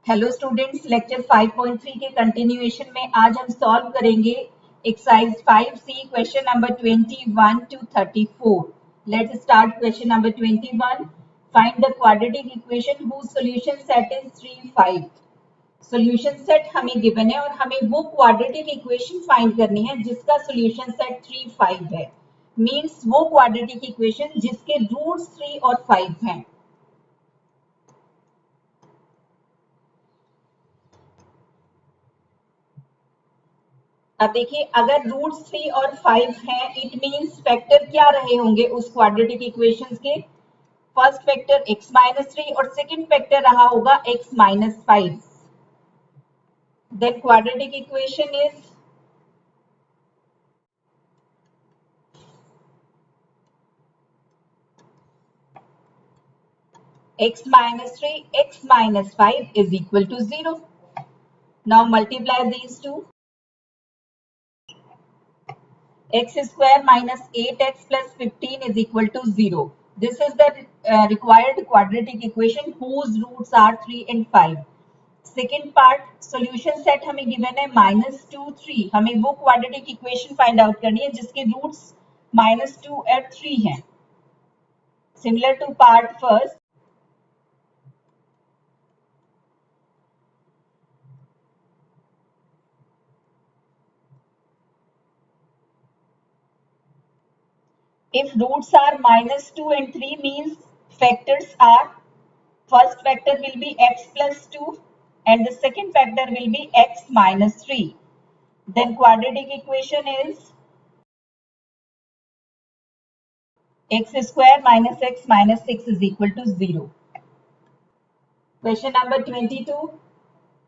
Hello students, lecture 5.3 के continuation में आज हम सॉल्व करेंगे exercise 5C question number 21 to 34। Let's start question number 21। Find the quadratic equation whose solution set is 3, 5। Solution set हमें given है और हमें वो क्वाड्रेटिक इक्वेशन फाइंड करनी है जिसका सॉल्यूशन सेट 3, 5 है। मींस वो क्वाड्रेटिक इक्वेशन जिसके रूट्स 3 और 5 हैं। अब देखिए, अगर रूट्स 3 और 5 हैं, इट मींस फैक्टर क्या रहे होंगे उस क्वाड्रेटिक इक्वेशंस के। फर्स्ट फैक्टर x-3 और सेकंड फैक्टर रहा होगा x-5। Then quadratic equation is x-3 x-5 is equal to 0. Now multiply these two. X square minus 8x plus 15 is equal to 0. This is the required quadratic equation whose roots are 3 and 5. Second part, solution set हमें given है -2, 3। हमें वो quadratic equation find out करनी है जिसके roots -2 और 3 हैं। Similar to part first, if roots are -2 and 3 means factors are, first factor will be x plus 2 and the second factor will be x minus 3. Then quadratic equation is x square minus x minus 6 is equal to 0. Question number 22.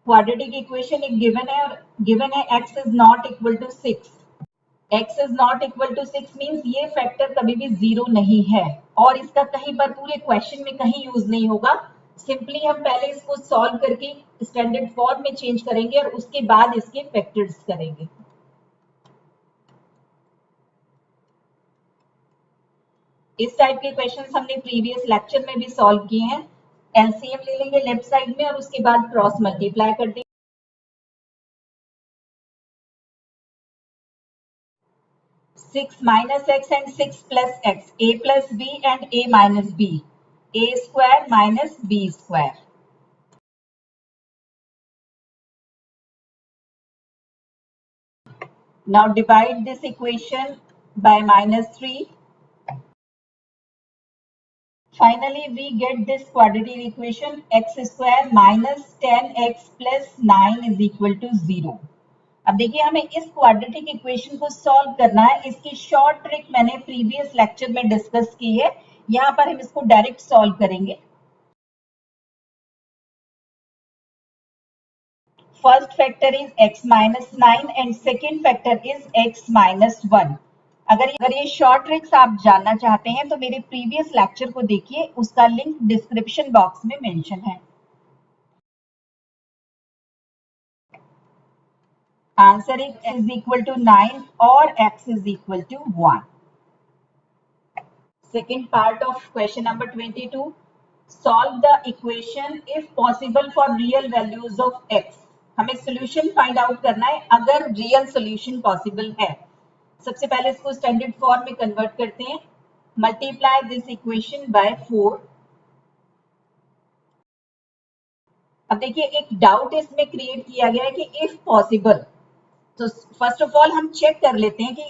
Quadratic equation एक given है और given है x is not equal to 6। x is not equal to 6 means ये factor कभी भी 0 नहीं है और इसका कहीं पर पूरे क्वेश्चन में कहीं यूज नहीं होगा। सिंपली हम पहले इसको सॉल्व करके स्टैंडर्ड फॉर्म में चेंज करेंगे और उसके बाद इसके फैक्टर्स करेंगे। इस टाइप के क्वेश्चंस हमने प्रीवियस लेक्चर में भी सॉल्व किए हैं। एलसीएम ले लेंगे लेफ्ट साइड में और उसके बाद क्रॉस मल्टीप्लाई कर देंगे। 6 minus x and 6 plus x, a plus b and a minus b, a square minus b square. Now divide this equation by -3. Finally, we get this quadratic equation x square minus 10x plus 9 is equal to 0. अब देखिए, हमें इस quadratic equation को solve करना है। इसकी short trick मैंने previous lecture में डिस्कस की है। यहाँ पर हम इसको डायरेक्ट सॉल्व करेंगे। First factor is x-9 and second factor is x-1। अगर ये शॉर्ट ट्रिक्स आप जानना चाहते हैं तो मेरे प्रीवियस लेक्चर को देखिए, उसका लिंक डिस्क्रिप्शन बॉक्स में मेंशन है। आंसर is equal to 9 और x is equal to 1. Second part of question number 22. Solve the equation if possible for real values of x. हमें solution find out करना है अगर real solution possible है। सबसे पहले इसको स्टैंडर्ड फॉर्म में कन्वर्ट करते हैं। Multiply this equation by 4। अब देखिए, एक डाउट इसमें क्रिएट किया गया है कि इफ पॉसिबल, तो फर्स्ट ऑफ ऑल हम चेक कर लेते हैं कि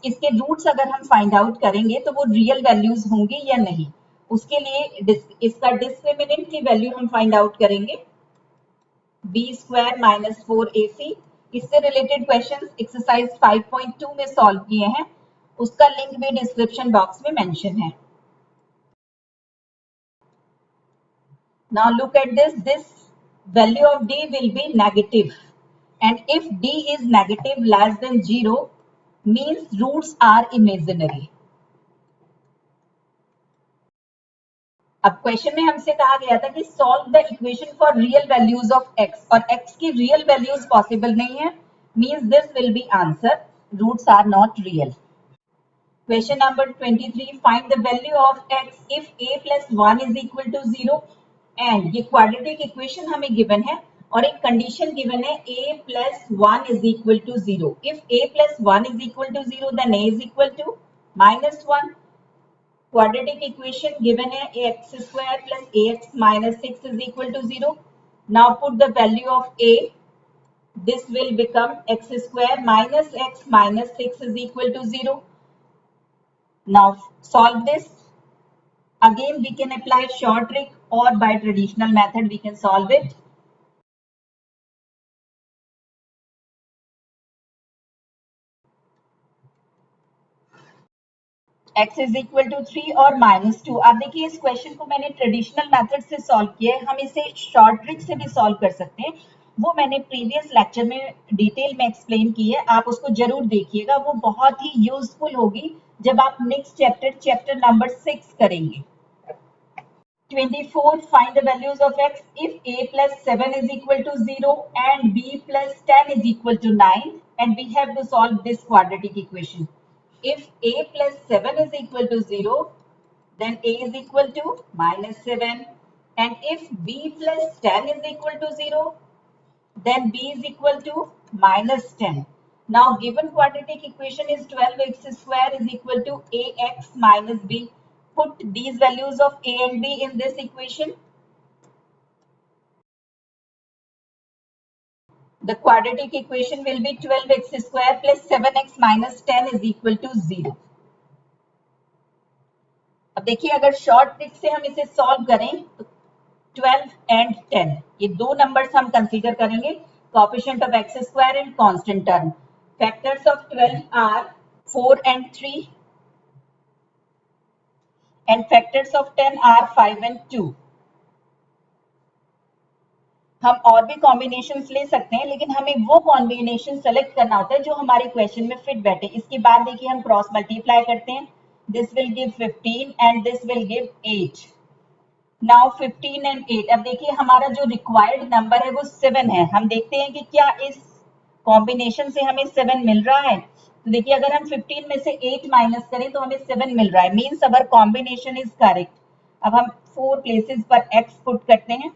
इसके रूट्स अगर हम फाइंड आउट करेंगे तो वो रियल वैल्यूज होंगे या नहीं। उसके लिए इसका डिस्क्रिमिनेंट की वैल्यू हम फाइंड आउट करेंगे, b स्क्वायर माइनस 4ac। इससे रिलेटेड क्वेश्चंस एक्सरसाइज 5.2 में सॉल्व किए हैं, उसका लिंक भी डिस्क्रिप्शन बॉक्स में मेंशन है। Now look at this value of d will be negative, and if d is negative less than 0 means roots are imaginary. अब question में हमसे कहा गया था कि solve the equation for real values of x, और x की real values possible नहीं है, means this will be answer, roots are not real. Question number 23, find the value of x if a plus 1 is equal to 0. And ये quadratic equation हमें given है और एक condition given है a plus 1 is equal to 0. If a plus 1 is equal to 0, then a is equal to minus 1. Quadratic equation given है ax square plus ax minus 6 is equal to 0. Now put the value of a. This will become x square minus x minus 6 is equal to 0. Now solve this. Again we can apply short trick or by traditional method we can solve it. x is equal to 3 और minus 2. अब देखिए इस question को मैंने traditional method से solve किया है, हम इसे शॉर्ट ट्रिक से भी सॉल्व कर सकते हैं। वो मैंने प्रीवियस लेक्चर में डिटेल में एक्सप्लेन की है, आप उसको जरूर देखिएगा, वो बहुत ही यूजफुल होगी जब आप नेक्स्ट चैप्टर नंबर 6 करेंगे। 24 find the values of x if a plus 7 is equal to 0 and b plus 10 is equal to 9, and we have to solve this quadratic equation. If a plus 7 is equal to 0, then a is equal to minus 7, and if b plus 10 is equal to 0, then b is equal to minus 10. Now given quadratic equation is 12x square is equal to ax minus b. Put these values of a and b in this equation. The quadratic equation will be 12x square plus 7x minus 10 is equal to 0. अब देखिए अगर short trick से हम इसे solve करें तो 12 and 10 ये दो नंबर्स हम कंसीडर करेंगे, coefficient of x square and constant term. Factors of 12 are 4 and 3 and factors of 10 are 5 and 2. हम और भी कॉम्बिनेशंस ले सकते हैं, लेकिन हमें वो कॉम्बिनेशन सेलेक्ट करना होता है जो हमारे क्वेश्चन में फिट बैठे। इसके बाद देखिए हम क्रॉस मल्टीप्लाई करते हैं, this will give 15 and this will give 8. Now 15 and 8, अब देखिए हमारा जो रिक्वायर्ड नंबर है वो 7 है। हम देखते हैं कि क्या इस कॉम्बिनेशन से हमें 7 मिल रहा है। तो देखिए अगर हम 15 में से 8 माइनस करें तो हमें 7 मिल रहा है, means our combination is correct. अब हम 4 प्लेसेस पर x पुट करते हैं।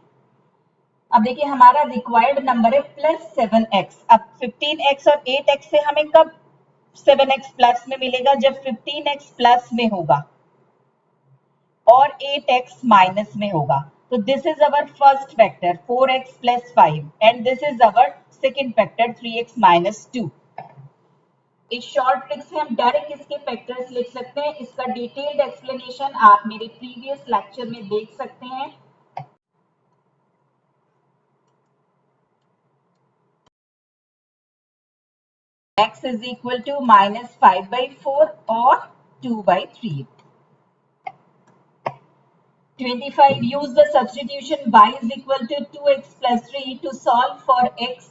अब देखिए हमारा रिक्वायर्ड नंबर है प्लस 7x। अब 15x और 8x से हमें कब 7x प्लस में मिलेगा, जब 15x प्लस में होगा और 8x माइनस में होगा। तो this is our first factor 4x plus 5 and this is our second factor 3x minus 2। इस शॉर्ट ट्रिक से हम डायरेक्ट इसके फैक्टर्स लिख सकते हैं। इसका डिटेल्ड एक्सप्लेनेशन आप मेरे प्रीवियस लेक्चर में देख सकते हैं। x is equal to minus 5/4 or 2/3. 25. Use the substitution y is equal to 2x plus 3 to solve for x.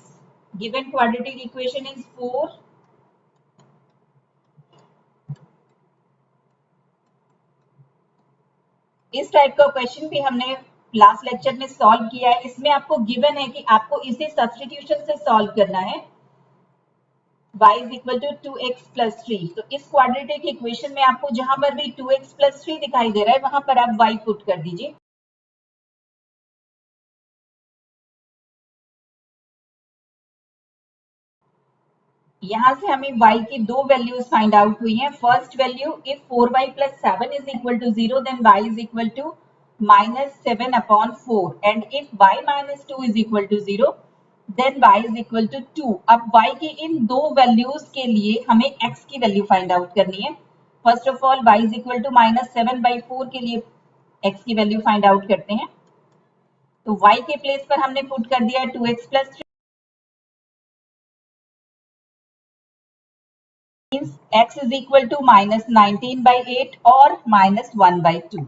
Given quadratic equation is 4. इस टाइप का क्वेश्चन भी हमने लास्ट लेक्चर में सॉल्व किया है। इसमें आपको गिवन है कि आपको इसे सब्स्टिट्यूशन से सॉल्व करना है। y is equal to 2x plus 3. तो इस क्वाड्रेटिक इक्वेशन में आपको जहां पर भी 2x plus 3 दिखाई दे रहा है वहां पर आप y पुट कर दीजिए। यहां से हमें y की दो वैल्यूज फाइंड आउट हुई हैं। First value if 4y plus 7 is equal to 0 then y is equal to minus 7/4 and if y minus 2 is equal to 0 then y is equal to 2. अब y की इन दो values के लिए हमें x की value find out करनी है। First of all y is equal to minus 7/4 के लिए x की वैल्यू फाइंड आउट करते हैं। तो y के प्लेस पर हमने पुट कर दिया 2x plus 3 means x is equal to minus 19/8 or minus 1/2.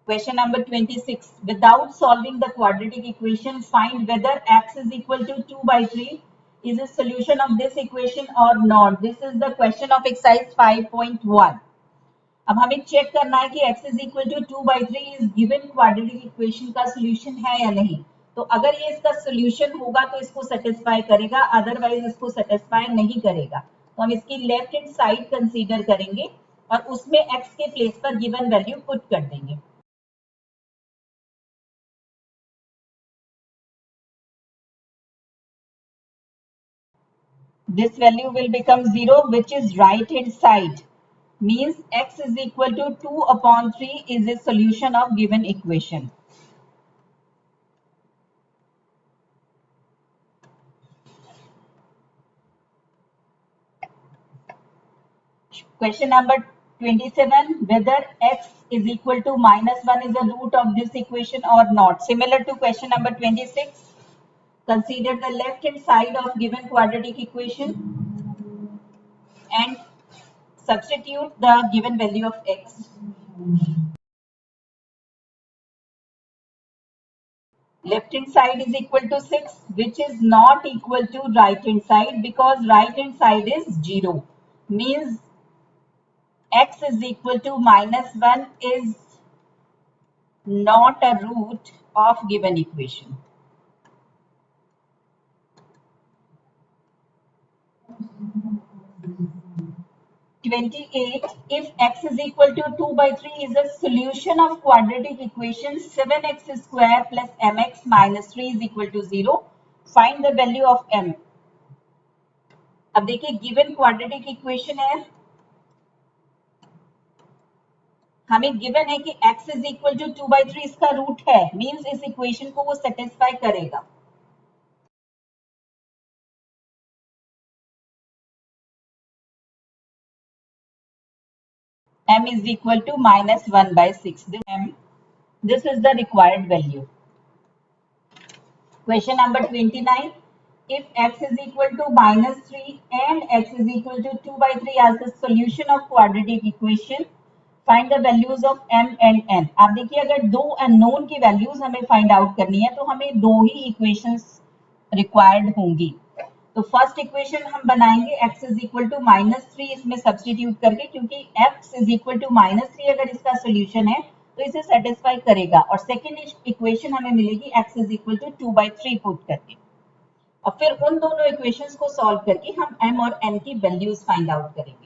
Question number 26. Without solving the quadratic equation, find whether x is equal to 2/3 is a solution of this equation or not. This is the question of exercise 5.1. अब हमें check करना है कि x is equal to 2/3 is given quadratic equation का solution है या नहीं। तो अगर ये इसका solution होगा तो इसको सेटिस्फाई करेगा, अदरवाइज इसको सेटिस्फाई नहीं करेगा। तो हम इसकी लेफ्ट हैंड साइड कंसीडर करेंगे और उसमें x के प्लेस पर गिवन वैल्यू पुट कर देंगे। this value will become 0, which is right hand side, means x is equal to 2 upon 3 is a solution of given equation. Question number 27, whether x is equal to minus 1 is the root of this equation or not. Similar to question number 26, consider the left hand side of given quadratic equation and substitute the given value of x. Left hand side is equal to 6, which is not equal to right hand side because right hand side is 0. Means x is equal to minus 1 is not a root of given equation. If x is equal to 2 by 3 is a solution of quadratic equation 7x square plus mx minus 3 is equal to 0, find the value of m. अब देखिए given quadratic equation है, हमें given है कि x is equal to 2 by 3 इसका root है, means इस equation को वो सेटिस्फाई करेगा. m is equal to minus 1 by 6. This is the required value. Question number 29. If x is equal to minus 3 and x is equal to 2 by 3 as the solution of quadratic equation, find the values of m and n. आप देखिए अगर दो unknown की values हमें find out करनी है तो हमें दो ही इक्वेशंस रिक्वायर्ड होंगी. तो फर्स्ट इक्वेशन हम बनाएंगे x is equal to minus 3 इसमें सब्सटीट्यूट करके, क्योंकि x is equal to minus 3 अगर इसका सोल्यूशन है तो इसे सेटिस्फाई करेगा. और सेकेंड इक्वेशन हमें मिलेगी x is equal to 2 by 3 put करके, और फिर उन दोनों इक्वेशंस को सॉल्व करके हम m और n की वैल्यूज फाइंड आउट करेंगे.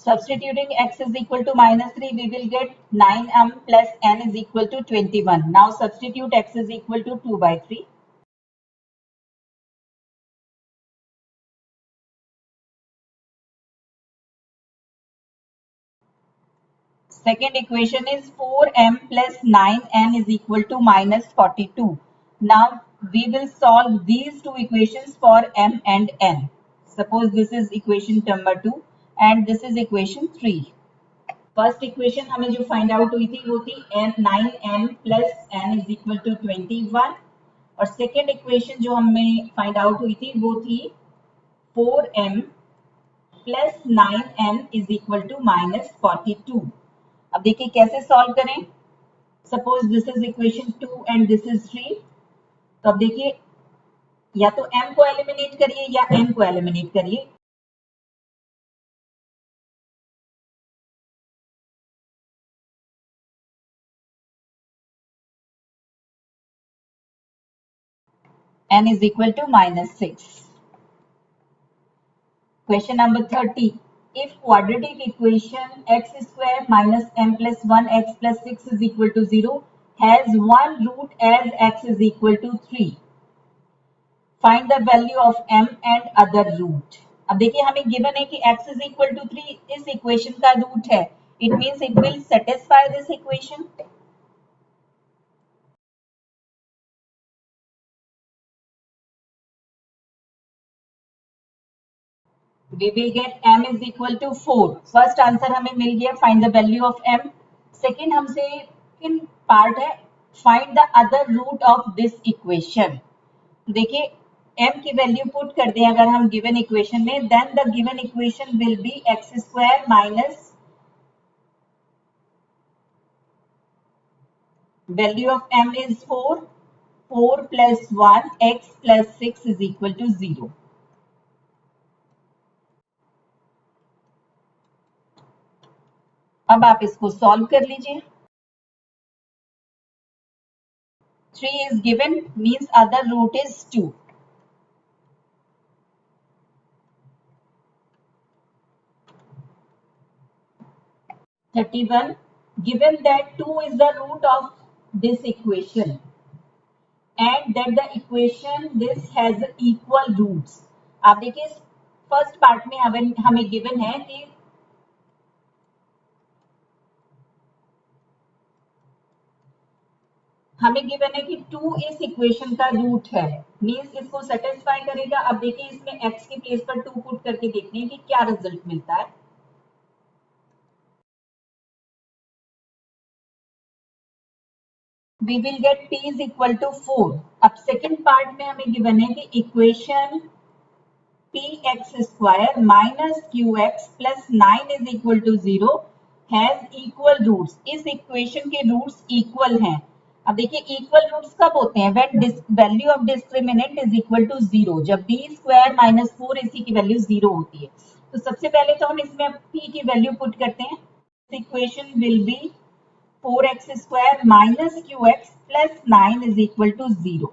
Substituting x is equal to minus 3, we will get 9m plus n is equal to 21. Now substitute x is equal to 2 by 3. Second equation is 4m plus 9n is equal to minus 42. Now we will solve these two equations for m and n. Suppose this is equation number 2 and this is equation 3. First equation हमें जो find out हुई थी वो थी 9m plus n is equal to 21, और second equation जो हमें find out हुई थी वो थी 4m plus 9n is equal to minus 42. अब देखिए कैसे सॉल्व करें. Suppose this is equation 2 and this is 3. तो अब देखिए या तो m को एलिमिनेट करिए या n को एलिमिनेट करिए. n is equal to minus 6. Question number 30. If quadratic equation x square minus m plus 1x plus 6 is equal to 0 has one root as x is equal to 3, find the value of m and other root. अब देखिए हमें given है कि x is equal to 3 इस equation का root है. It means it will satisfy this equation. We will get m is equal to 4. First answer हमें मिल गया, find the value of m. Second हमसे इन पार्ट है find the other root of this equation. देखिए m की वैल्यू put कर दें अगर हम गिवन इक्वेशन में, then the given equation will be x square minus value of m is 4, 4 plus 1 x plus 6 is equal to 0. अब आप इसको सॉल्व कर लीजिए. 3 is given, means other root is 2. Thirty-one. given that 2 is the root of this equation and that the equation this has equal roots. आप देखिए first part में हमें given है कि कि 2 इस इक्वेशन का रूट है, मींस इसको सेटिस्फाई करेगा। अब देखिए इसमें x के प्लेस पर 2 पुट करके देखते हैं कि क्या रिजल्ट मिलता है। we will get p is equal to 4। अब सेकेंड पार्ट में हमें गिवन है कि equation px square minus qx plus 9 is equal to 0 has equal roots। इस इक्वेशन के रूट्स इक्वल हैं। अब देखिए इक्वल रूट्स कब होते हैं? When value of discriminant is equal to 0, जब b स्क्वायर माइनस 4ac की वैल्यू 0 होती है। तो सबसे पहले तो हम इसमें p की वैल्यू पुट करते हैं। Equation will B 4x square minus qx plus 9 is equal to 0।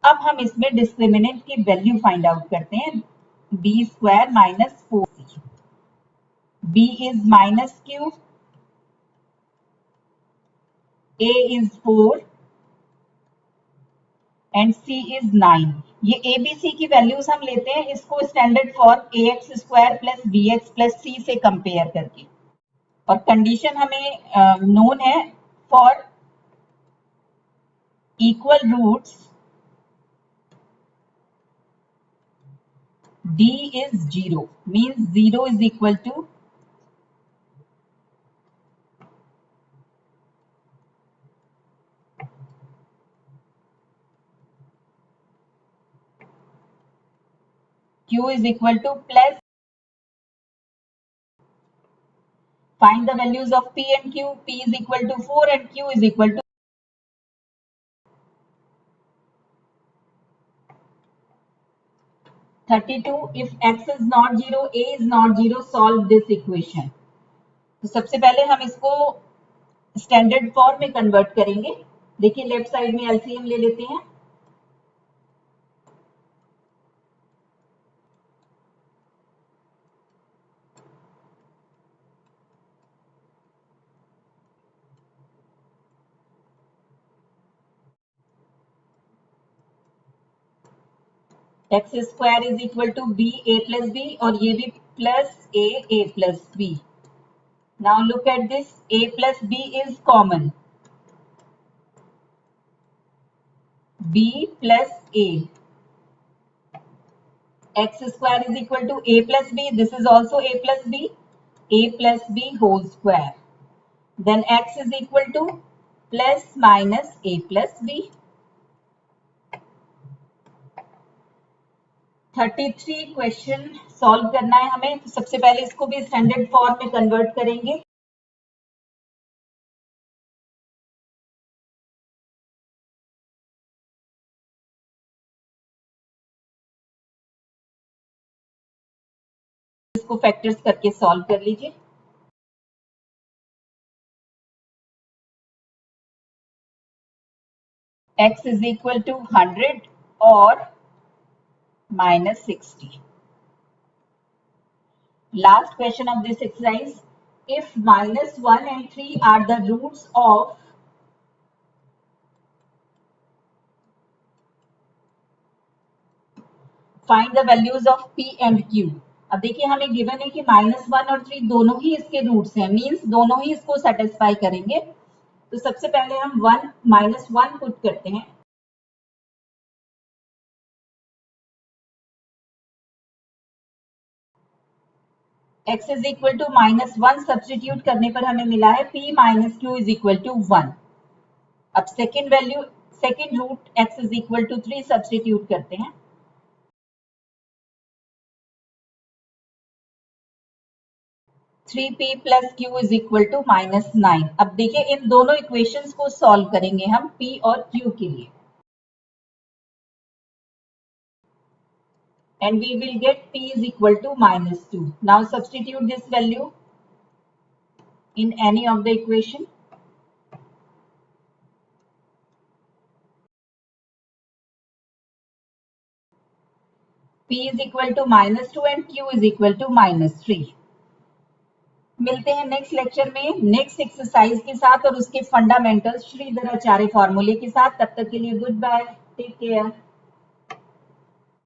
अब हम इसमें डिस्क्रिमिनेंट की वैल्यू फाइंड आउट करते हैं। b square minus 4c, b is minus q, a is 4 and c is 9। ये a b c की values हम लेते हैं इसको standard form ax square plus bx plus c से कंपेयर करके, और कंडीशन हमें नोन है for equal roots d is 0, means 0 is equal to q is equal to plus, find the values of p and q, p is equal to 4 and q is equal to 32। if x is not 0, a is not 0, solve this equation। तो सबसे पहले हम इसको standard form में convert करेंगे। देखिए left side में LCM ले लेते हैं। X square is equal to b a plus b, और ये भी plus a plus b. Now look at this, a plus b is common, b plus a, x square is equal to a plus b, this is also a plus b, a plus b whole square, then x is equal to plus minus a plus b। 33 question solve करना है हमें। तो सबसे पहले इसको भी standard form में convert करेंगे। इसको फैक्टर्स करके सॉल्व कर लीजिए। x is equal to 100 और minus 60। Last question of this exercise, if minus 1 and 3 are the roots of find the values of p and q। अब देखिए हमें गिवन है कि -1 और 3 दोनों ही इसके रूट्स हैं, मींस दोनों ही इसको सेटिस्फाई करेंगे। तो सबसे पहले हम -1 पुट करते हैं। x is equal to -1 substitute करने पर हमें मिला है p minus q is equal to 1। अब second root x is equal to 3 substitute करते हैं। p plus q is equal to -9। अब देखिए इन दोनों इक्वेशंस को सॉल्व करेंगे हम p और q के लिए, and we will get p is equal to -2। Now substitute this value in any of the equation। p is equal to -2 and q is equal to -3। मिलते हैं नेक्स्ट लेक्चर में next exercise के साथ और उसके fundamentals Shridharacharya फॉर्मूले के साथ। तब तक के लिए गुड बाय, टेक केयर।